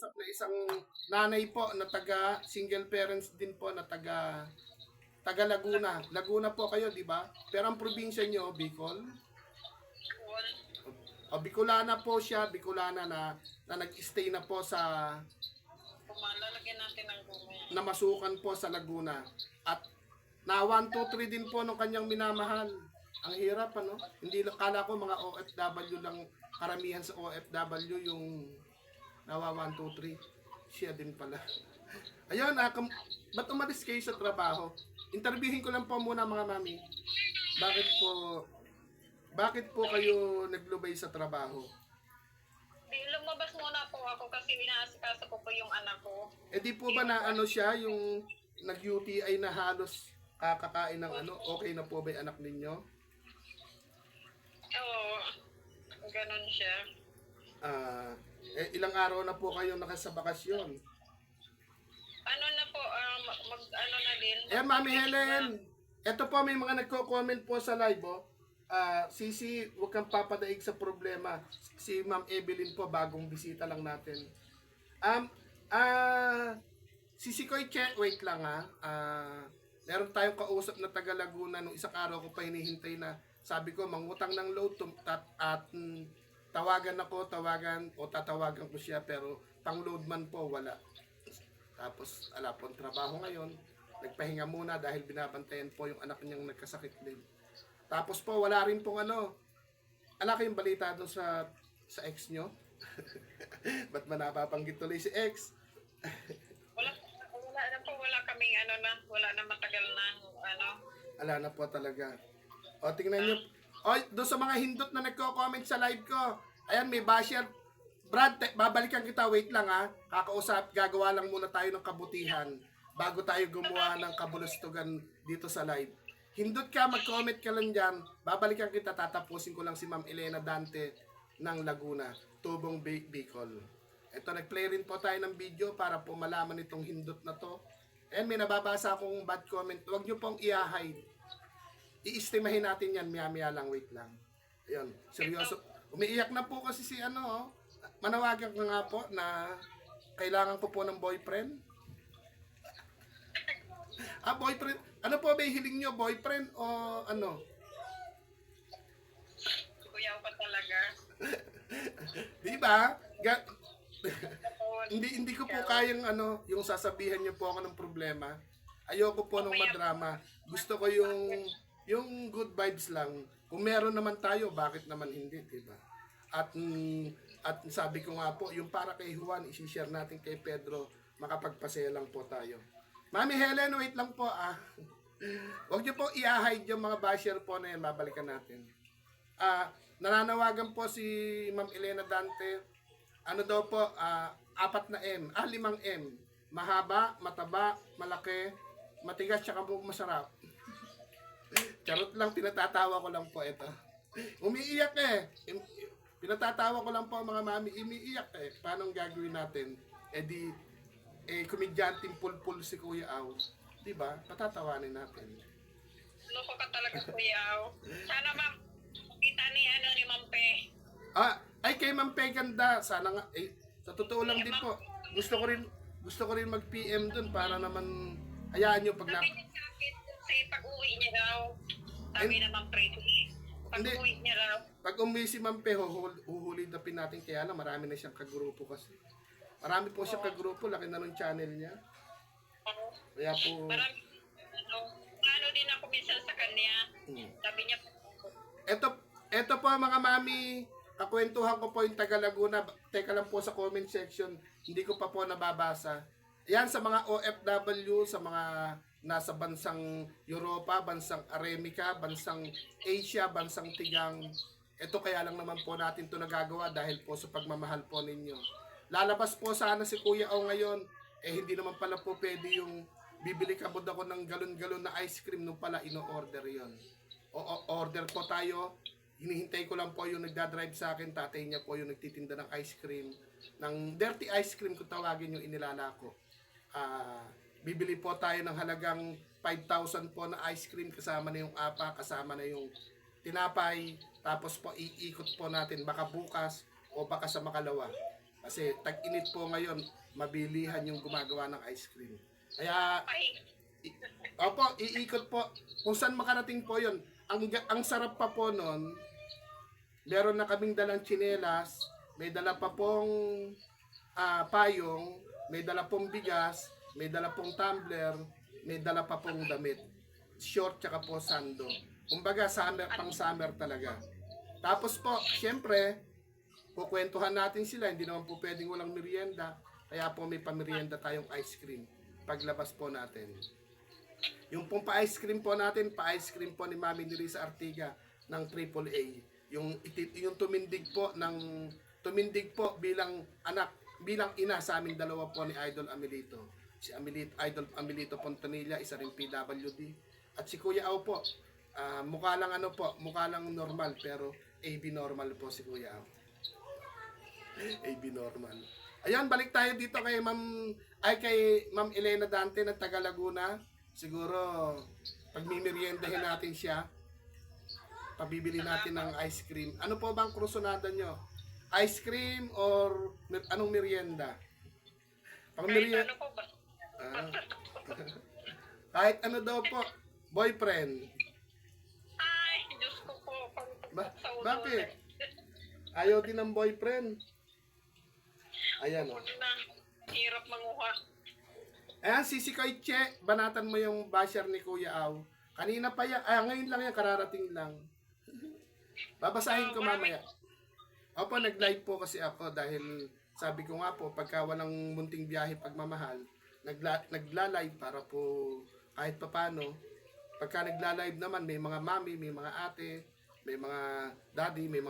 nakausap na isang nanay po na taga single parents din po na taga Laguna. Laguna po kayo, di ba? Pero ang probinsya nyo, Bicol. O Bicolana po siya, Bicolana na nag-stay na po sa Lalagyan natin ng gumay. namasukan po sa Laguna. At na 1, 2, 3 din po ng kanyang minamahal. Ang hirap, ano? Hindi lang, kala ko mga OFW lang, karamihan sa OFW yung nawa 1, 2, 3. Siya din pala. Ayun, ba't umalis kayo sa trabaho? Interviewin ko lang po muna mga mami. Bakit po kayo naglubay sa trabaho? Di, lumabas muna po ako kasi inaasikaso ko po yung anak ko. Eh di po ba na ano siya, yung nag-UTI na halos kakakain ng ano, okay na po ba yung anak ninyo? Oo, ganun siya. Ilang araw na po kayo nakasabakasyon? Ano na po, ano na din. Mami Helen, eto po may mga nagko-comment po sa live, oh. Sisi, huwag kang papadaig sa problema. Si Ma'am Evelyn po, bagong bisita lang natin. Sisi Koy Che, wait lang meron tayong kausap na taga Laguna nung isang araw ko pa hinihintay na sabi ko mangutang ng load tawagan tatawagan ko siya pero pang load man po wala. Tapos ala po ang trabaho ngayon. Nagpahinga muna dahil binabantayan po yung anak niyang nagkasakit din. Tapos po wala rin pong kayong balita doon sa ex nyo? Ba't ba napapanggit tuloy si ex? wala kaming wala na matagal na Ala na po talaga. O tingnan nyo. O doon sa mga hindot na nagko-comment sa live ko. Ayan may basher. Brad, babalikan kita. Wait lang Kakausap, gagawa lang muna tayo ng kabutihan bago tayo gumawa ng kabulustugan dito sa live. Hindot ka, mag-comment ka lang dyan. Babalikan kita, tatapusin ko lang si Ma'am Elena Dante ng Laguna, Tubong Bicol. Ito, nag-play rin po tayo ng video para po malaman itong hindot na to. And may nababasa akong bad comment. Huwag nyo pong i-hide. I-estimahin natin yan. Maya-maya lang. Wait lang. Ayun. Seryoso. Umiiyak na po kasi si Manawagan ka nga po na kailangan ko po ng boyfriend. Boyfriend. Ano po ba yung hiling nyo? Boyfriend o ano? Kuya pa talaga. Di ba? hindi ko po kayang yung sasabihan niyo po ako ng problema. Ayoko po ng madrama. Gusto ko yung good vibes lang. Kung meron naman tayo, bakit naman hindi, di ba? At sabi ko nga po, yung para kay Juan, i-share natin kay Pedro, makapagpasaya lang po tayo. Mami Helen, wait lang po Huwag niyo po i-hide yung mga basher po na yan, babalikan natin. Nananawagan po si Ma'am Elena Dante. Ano daw po, 4 na M. 5 M. Mahaba, mataba, malaki, matigas, tsaka masarap. Charot lang, pinatatawa ko lang po ito. Umiiyak Pinatatawa ko lang po mga mami, umiiyak Paano gagawin natin? Komedyanting pulpul si Kuya Aw. Diba? Patatawanin natin. Loko ka talaga, Kuya. Sana makita ni Ma'am Pe. Ay kay Ma'am Pe ganda. Sana nga sa totoo lang din po. Gusto ko rin mag-PM dun para naman hayaan niyo pag Sabi niya sa akin, pag-uwi niya daw. Sabi na Ma'am Pe, pag-uwi niya daw. Pag umuwi si Ma'am Pe, huhulidapin natin kaya lang marami na siyang kagrupo kasi. Marami po siyang kagrupo, laki na ng channel niya. Kaya po Marami, ano din ako minsan sa kanya. Sabi niya, Ito po mga mami, kakwentuhan ko po yung taga Laguna. Teka lang po sa comment section, hindi ko pa po nababasa. Yan sa mga OFW, sa mga nasa bansang Europa, bansang Aremica, bansang Asia, bansang Tigang. Ito kaya lang naman po natin ito nagagawa dahil po sa pagmamahal po ninyo. Lalabas po sana si Kuya O ngayon, hindi naman pala po pwede yung bibili kabod ako ng galon-galon na ice cream nung pala ino-order yon. Order po tayo. Hinihintay ko lang po yung nagdadrive sa akin. Tatay niya po yung nagtitinda ng ice cream. Ng dirty ice cream kung tawagin yung inilalako. Bibili po tayo ng halagang 5,000 po na ice cream. Kasama na yung apa, kasama na yung tinapay. Tapos po iikot po natin baka bukas o baka sa makalawa. Kasi tag-init po ngayon, mabilihan yung gumagawa ng ice cream. Kaya, Ay, opo, iikot po. Kung saan makarating po yun. Ang sarap pa po nun, meron na kaming dalang tsinelas, may dala pa pong payong, may dala pong bigas, may dala pong tumbler, may dala pa pong damit. Short tsaka po sando. Kumbaga, pang summer talaga. Tapos po, syempre, kukwentuhan natin sila, hindi naman po pwedeng walang merienda. Kaya po may pamerienda tayong ice cream paglabas po natin. Yung pong pa-ice cream po natin, pa-ice cream po ni Mami Nerissa Artiga ng AAA. Yung tumindig po bilang anak, bilang ina sa aming dalawa po ni Idol Amelito. Si Idol Amelito Pontanilla, isa ring PWD. At si Kuya Au po, mukha lang normal pero AB normal po si Kuya Au. AB normal. Ayan, balik tayo dito kay Ma'am Elena Dante ng taga Laguna. Siguro pagmimeriendahin natin siya. Pabibili natin ng ice cream. Ano po bang krusonada nyo? Ice cream or anong merienda? Pang kahit merienda. ano po ba? Kahit ano daw po, boyfriend. Ay, Diyos ko po. Sa ulo. Bakit? Ayaw din ng boyfriend. Ayan o. Na, hirap manguha. Ayan, si Koiche, banatan mo yung basher ni Kuya Au. Kanina pa yan, ngayon lang yan, kararating lang. Babasahin ko mamaya. Opo, nag-live po kasi ako dahil sabi ko nga po, pagka walang munting biyahe pagmamahal, nagla-live para po kahit papano. Pagka nagla-live naman, may mga mami, may mga ate, may mga daddy, may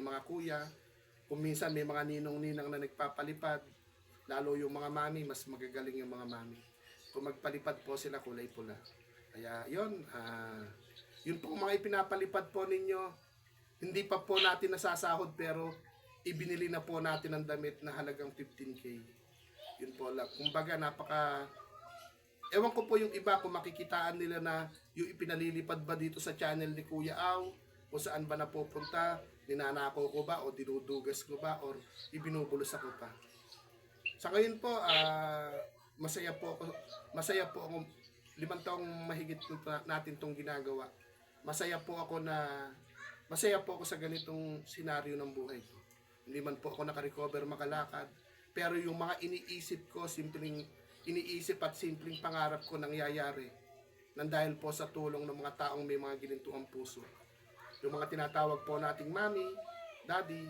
mga kuya. Kung minsan may mga ninong-ninang na nagpapalipad, lalo yung mga mami, mas magagaling yung mga mami. Kung magpalipad po sila, kulay pula. Kaya yun, yun po mga ipinapalipad po ninyo, hindi pa po natin nasasahod pero ibinili na po natin ang damit na halagang 15K. Yun po lang. Kumbaga ewan ko po yung iba kung makikitaan nila na yung ipinalilipad ba dito sa channel ni Kuya Au, kung saan ba napupunta, ninanako ko ba o dinudugas ko ba or ibinubulos ako pa. Sa ngayon po, masaya po ako 5 taong mahigit natin tong ginagawa. Masaya po ako sa ganitong senaryo ng buhay ko. Hindi man po ako nakarecover makalakad, pero yung mga iniisip ko, simpleng iniisip at simpleng pangarap ko nangyayari nang dahil po sa tulong ng mga taong may mga ginintuang puso. Yung mga tinatawag po nating mami, daddy,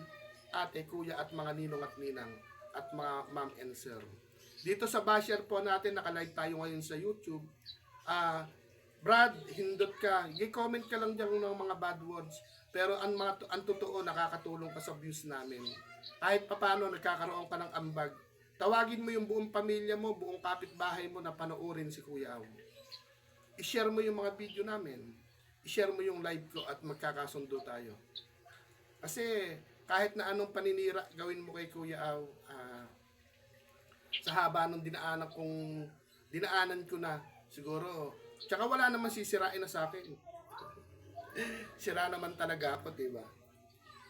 ate, kuya at mga ninong at ninang at mga ma'am and sir. Dito sa basher po natin, nakalive tayo ngayon sa YouTube. Brad, hindot ka. I-comment ka lang dyan ng mga bad words. Pero ang totoo, nakakatulong ka sa views namin. Kahit papano, nagkakaroon ka ng ambag. Tawagin mo yung buong pamilya mo, buong kapitbahay mo na panoorin si Kuya Au. I-share mo yung mga video namin. I-share mo yung live ko at magkakasundo tayo. Kasi kahit na anong paninira gawin mo kay Kuya Au, sa haba ng dinaanan ko na, siguro, tsaka wala naman sisirain na sa akin. Sira naman talaga ako, diba?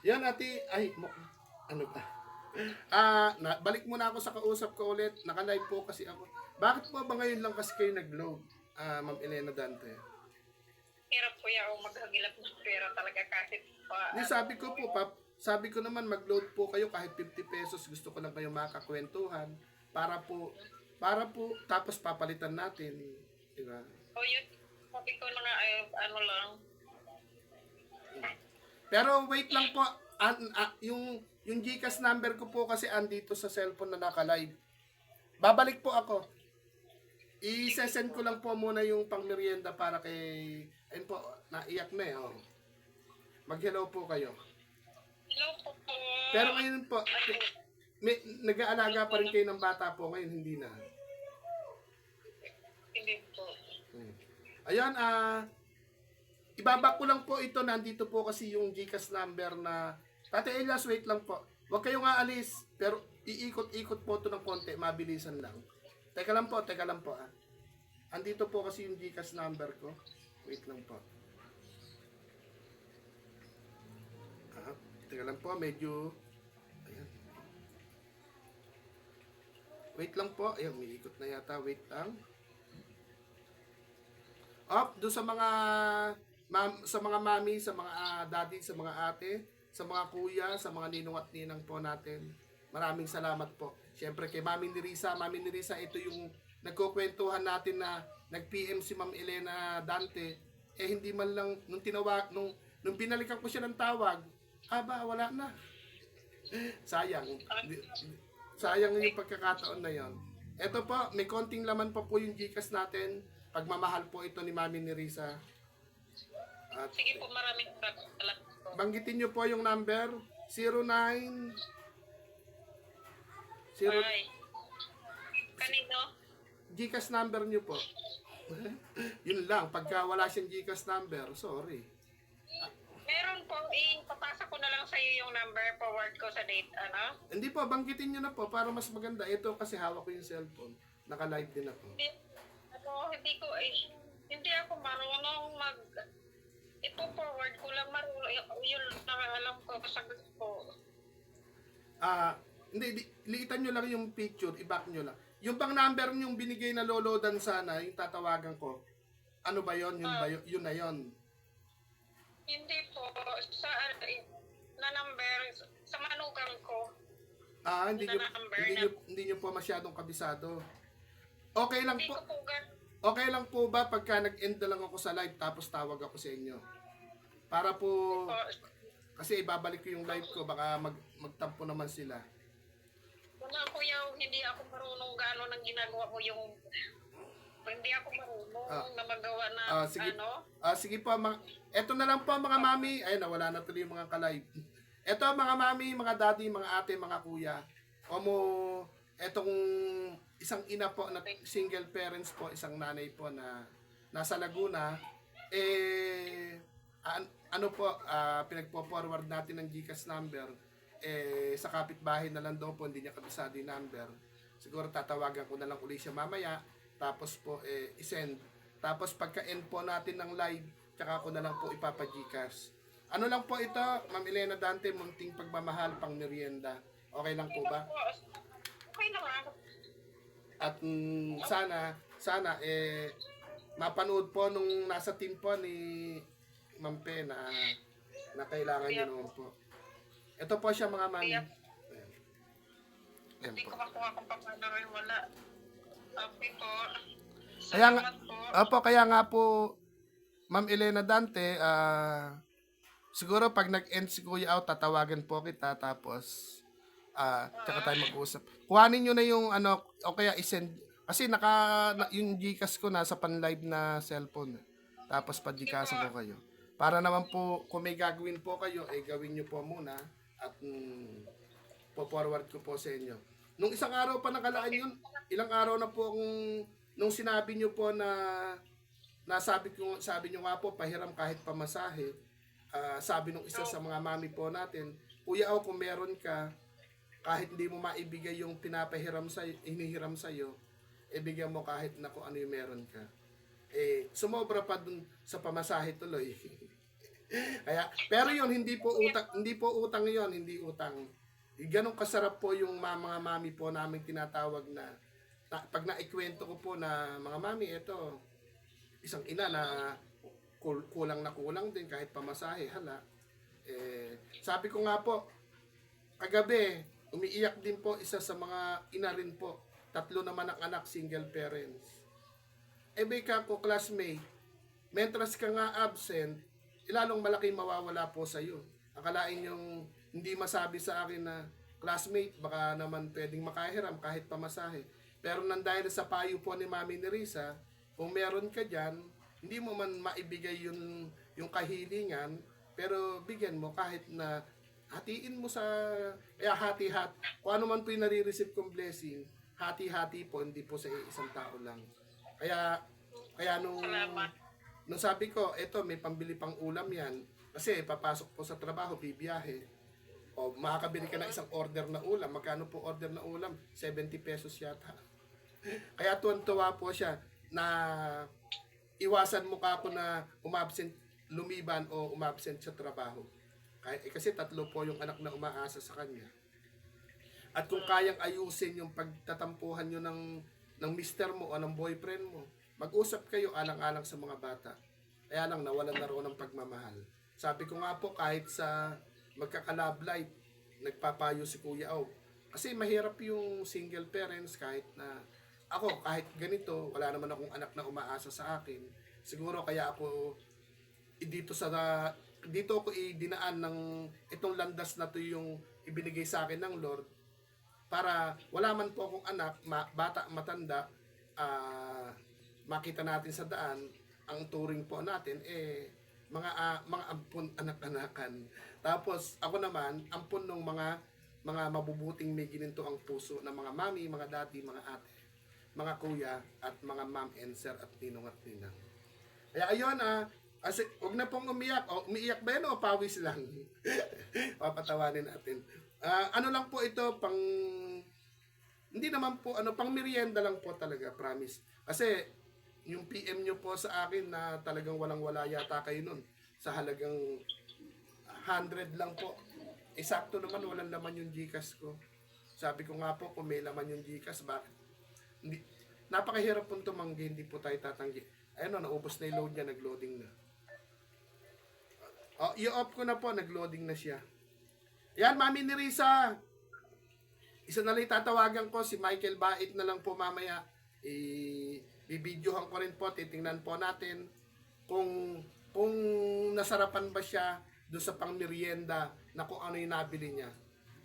Yan, ate, ano ba? Balik muna ako sa kausap ko ulit. Naka-live po kasi ako. Bakit po ba ngayon lang kasi kayo nag-load, Ma'am Elena Dante? Hirap po yan maghagilap ng pera talaga kahit pa. Sabi ko naman mag-load po kayo kahit 50 pesos. Gusto ko lang kayo makakwentuhan para po tapos papalitan natin, diba? O yun, sabi ko na nga, ano lang. Pero wait lang po, yung GCash number ko po kasi andito sa cellphone na naka-live. Babalik po ako. I-send ko lang po muna yung pangmerienda para kay... Ayun po, naiyak na eh. Oh. Mag-hello po kayo. Hello po po. Pero ngayon po, nag-aalaga pa rin kayo ng bata po. Ngayon, hindi na. Hindi po. Ayan, ibaba ko lang po ito. Nandito po kasi yung GCash number na... Tate Elias, wait lang po. Huwag kayong aalis. Pero iikot-ikot po ito ng konti. Mabilisan lang. Teka lang po. Andito po kasi yung GCash number ko. Wait lang po. Teka lang po. Medyo... Ayan. Wait lang po. Ayun, may ikot na yata. Wait lang. Up, doon sa mga sa mga mami, sa mga daddy, sa mga ate, sa mga kuya, sa mga ninong at ninang po natin. Maraming salamat po. Siyempre kay Mami Nerissa, ito yung nagkukwentuhan natin na nag-PM si Ma'am Elena Dante. Eh hindi man lang nung binalikan ko siya ng tawag, wala na. Sayang. Sayang yung pagkakataon na yon. Ito po, may konting laman pa po yung Gcash natin. Pagmamahal po ito ni Mami Nerissa. At Sige po, maraming salamat po. banggitin nyo po yung number 09 Ay. Kanino? Gcash number nyo po. Yun lang, pagka wala siyang Gcash number, sorry. Meron po, papasa ko na lang sa iyo yung number, forward ko sa date, ano? Hindi po, banggitin nyo na po para mas maganda. Ito kasi hawak ko yung cellphone. Naka-live din ako. Hindi ako marunong ipo-forward ko lang marunong, yun nakaalam ko sa gusto. Hindi, liitan nyo lang yung picture, i-back nyo lang. Yung bang number yung binigay na lolodan sana, yung tatawagan ko, ano ba yon? Yun na yon. Hindi po, na number, sa manugang ko. Hindi nyo po masyadong kabisado. Okay lang Hindi po. ko po Okay lang po ba pagka nag-end na lang ako sa live tapos tawag ako sa inyo? Para po, kasi ibabalik ko yung live ko, baka magtampo naman sila. Wala kuya, hindi ako marunong gano'n ang ginagawa mo yung... Hindi ako marunong na magawa na sige, ano. Sige po, eto na lang po mga mami. Ayun, nawala na tuloy yung mga ka-live. Eto mga mami, mga daddy, mga ate, mga kuya. Etong isang ina po na single parents po, isang nanay po na nasa Laguna. Pinagpo-forward natin ng Gcash number. Sa kapitbahay na lang daw po, hindi niya kabisado yung number. Siguro tatawagan ko na lang ulit siya mamaya. Tapos po, isend. Tapos pagka-end po natin ng live, tsaka ko na lang po ipapa-Gcash. Ano lang po ito, Ma'am Elena Dante, munting pagmamahal, pang merienda. Okay lang po ba? Okay naman. At sana, mapanood po nung nasa team po ni Ma'am Pe na kailangan nyo naman po. Ito po siya mga mami. Ayan Hindi po. ko makuha kung paano rin wala. Okay po. Kaya nga po, Ma'am Elena Dante, siguro pag nag-end si Kuya out, tatawagan po kita, tapos, tsaka tayo mag-usap. Kuhanin nyo na yung, o kaya isend, kasi yung Gcash ko nasa pan-live na cellphone. Tapos pa-Gcash ko kayo. Para naman po, kung may gagawin po kayo, gawin nyo po muna, at po-forward ko po sa inyo. Nung isang araw pa nakalaan yun, ilang araw na po nung sinabi nyo po sabi nyo nga po, pahiram kahit pamasahe, sabi nung isa sa mga mami po natin, Kuya, kung meron ka, kahit hindi mo maibigay yung hinihiram sa'yo, ibigyan mo kahit na kung ano yung meron ka. Sumobra pa dun sa pamasahe tuloy. Pero yun, hindi po utang yun, hindi utang. Ganong kasarap po yung mga mami po namin tinatawag na pag naikwento ko po na mga mami, ito, isang ina na kulang din kahit pamasahe, hala. Sabi ko nga po, kagabi, umiiyak din po isa sa mga ina rin po. 3 naman ang anak, single parents. Beka ko, classmate, mentras ka nga absent, ilalong malaki mawawala po sa'yo. Akalain yung hindi masabi sa akin na, classmate, baka naman pwedeng makahiram kahit pamasahe. Pero nang dahil sa payo po ni Mami Nerissa, kung meron ka dyan, hindi mo man maibigay yung kahilingan, pero bigyan mo kahit na hatiin mo sa, hati-hat. Kung ano man po yung nare-receive kong blessing, hati-hati po, hindi po sa isang tao lang. Kaya nung sabi ko, eto, may pambili pang ulam yan. Kasi papasok po sa trabaho, bibiyahe. O makakabili ka na isang order na ulam. Magkano po order na ulam? 70 pesos yata. Kaya tuwan-tuwa po siya na iwasan mo ka ako na umabsent, lumiban o umabsent sa trabaho. Kasi 3 po yung anak na umaasa sa kanya. At kung kayang ayusin yung pagtatampuhan nyo ng mister mo o ng boyfriend mo, mag-usap kayo alang-alang sa mga bata. Kaya lang, nawalan na roon ng pagmamahal. Sabi ko nga po, kahit sa magkaka-love life, nagpapayo si Kuya Og. Kasi mahirap yung single parents kahit na ako, kahit ganito, wala naman akong anak na umaasa sa akin. Siguro kaya ako dito ako idinaan ng itong landas na to yung ibinigay sa akin ng Lord para wala man po akong anak, bata, matanda, makita natin sa daan, ang turing po natin mga ampun anak-anakan. Tapos ako naman ampun ng mga mabubuting may gininto ang puso ng mga mami, mga daddy, mga ate, mga kuya at mga ma'am and sir at ninong at ninang. Kaya ayun kasi wag na pong umiyak. O, umiiyak ba yan o pawis lang? Papatawanin natin. Ano lang po ito, hindi naman po, pang merienda lang po talaga, promise. Kasi, yung PM nyo po sa akin na talagang walang-wala yata kayo nun. Sa halagang 100 lang po. Eksakto naman, walang laman yung Gcash ko. Sabi ko nga po, kung may laman yung Gcash, bakit? Hindi, napakahirap pong tumanggi, hindi po tayo tatanggi. Ayun naubos na yung load niya, nag-loading na. I-off ko na po, nag-loading na siya. Yan, Mami ni Risa. Isa na lang tatawagan ko, si Michael Bait na lang po mamaya. Bibidyohan ko rin po, titingnan po natin kung nasarapan ba siya doon sa pang-merienda na kung ano yung nabili niya.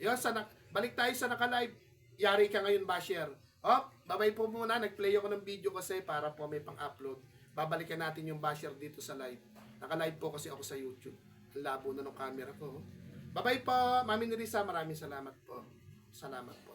Yun, balik tayo sa naka-live. Yari ka ngayon, Basher. Babay po muna. Nag-play ako ng video kasi para po may pang-upload. Babalikan natin yung Basher dito sa live. Naka-live po kasi ako sa YouTube. Ang labo na ng camera ko. Bye-bye po, Mami Nerissa. Maraming salamat po. Salamat po.